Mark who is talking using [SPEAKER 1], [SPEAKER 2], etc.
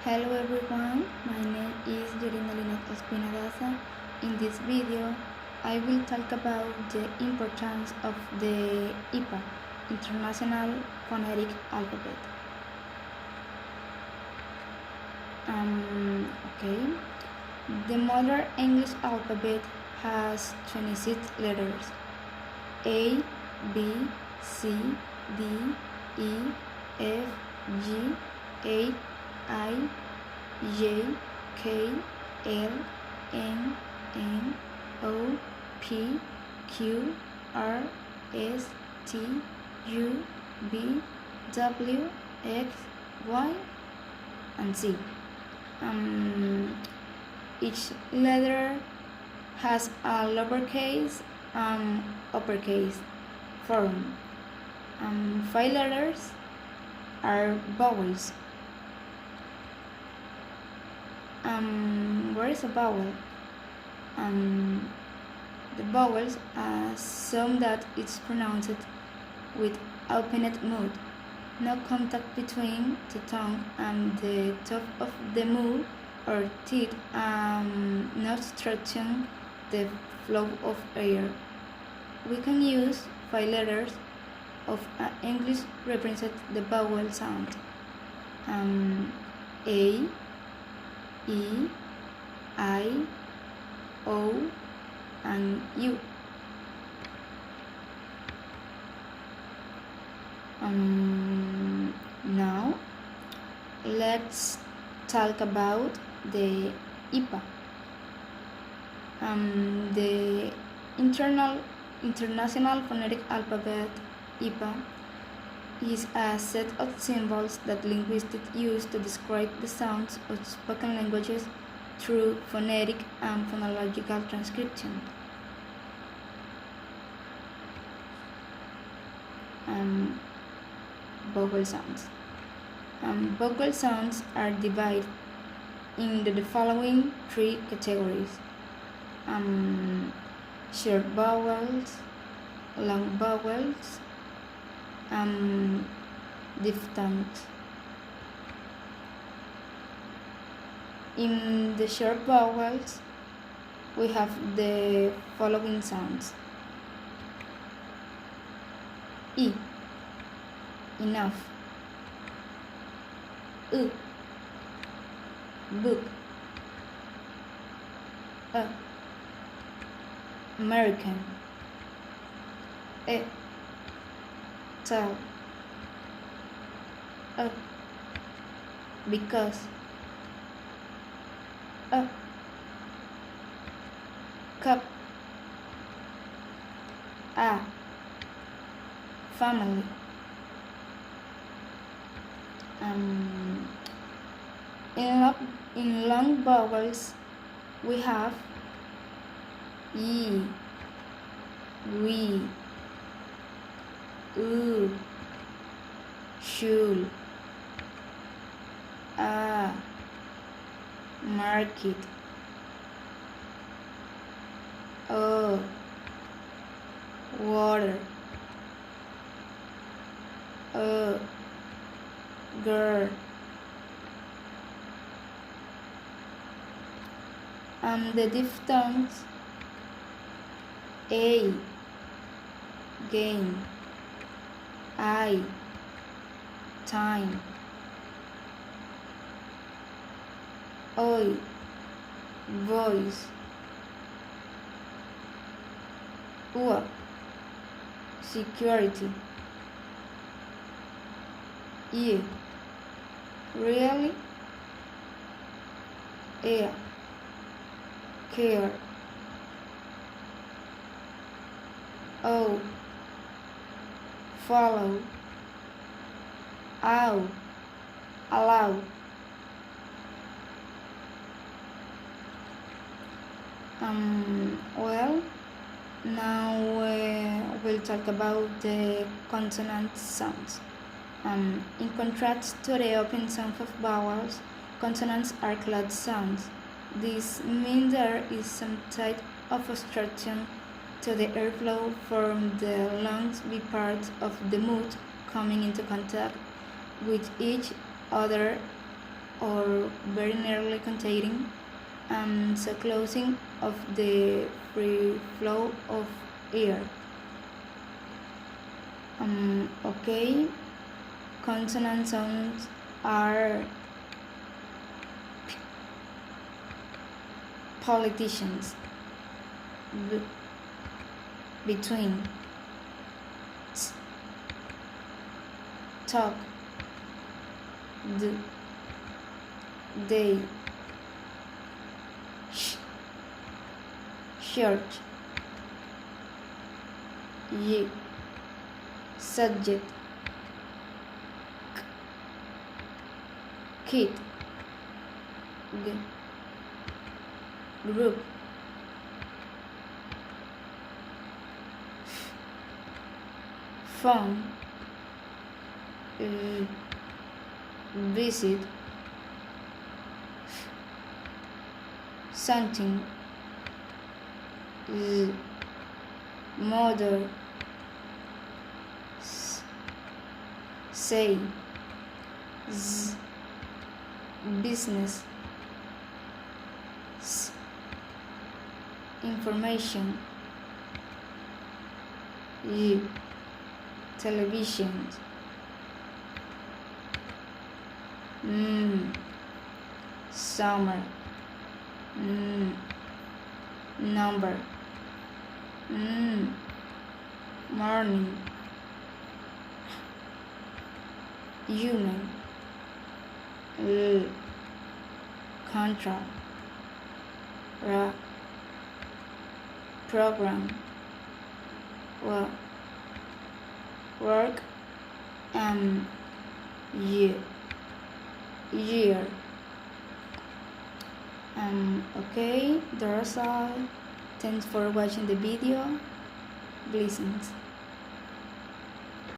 [SPEAKER 1] Hello everyone, my name is Yorinalina Espinadaza. In this video, I will talk about the importance of the IPA, International Phonetic Alphabet. Okay, the modern English alphabet has 26 letters: A, B, C, D, E, F, G, H, I, J, K, L, M, N, O, P, Q, R, S, T, U, V, W, X, Y, and Z. Each letter has a lowercase and uppercase form. 5 letters are vowels. What is a vowel? The vowels are some that is pronounced with opened mouth, no contact between the tongue and the top of the mouth or teeth, not obstructing the flow of air. We can use 5 letters of English represent the vowel sound. A, E, I, O, and U. Now, let's talk about the IPA. The International Phonetic Alphabet, IPA, is a set of symbols that linguists use to describe the sounds of spoken languages through phonetic and phonological transcription. Vowel sounds. Vowel sounds are divided into the following 3 categories: short vowels, long vowels, and diphthongs. In the short vowels, we have the following sounds: E, enough; U, book; A, American; E, tell; A, because; A, cup; A, family. In long vowels, we have E, we, U, should, market, O, water, O, girl. The diphthongs: A, gain; I, time; O, voice; U, security; E, really; E, care; O, follow; Ow, allow. Well, now we'll talk about the consonant sounds. In contrast to the open sound of vowels, consonants are closed sounds. This means there is some type of obstruction to the airflow from the lungs with parts of the mouth coming into contact with each other or very nearly containing, so closing of the free flow of air. Okay, consonant sounds are politicians between talk, they, church, ye, subject, kid, group, phone, visit, something, mother, say, business, information, television, summer, number, morning, human, contract, program, work, year. Okay, that's all. Thanks for watching the video. Blessings.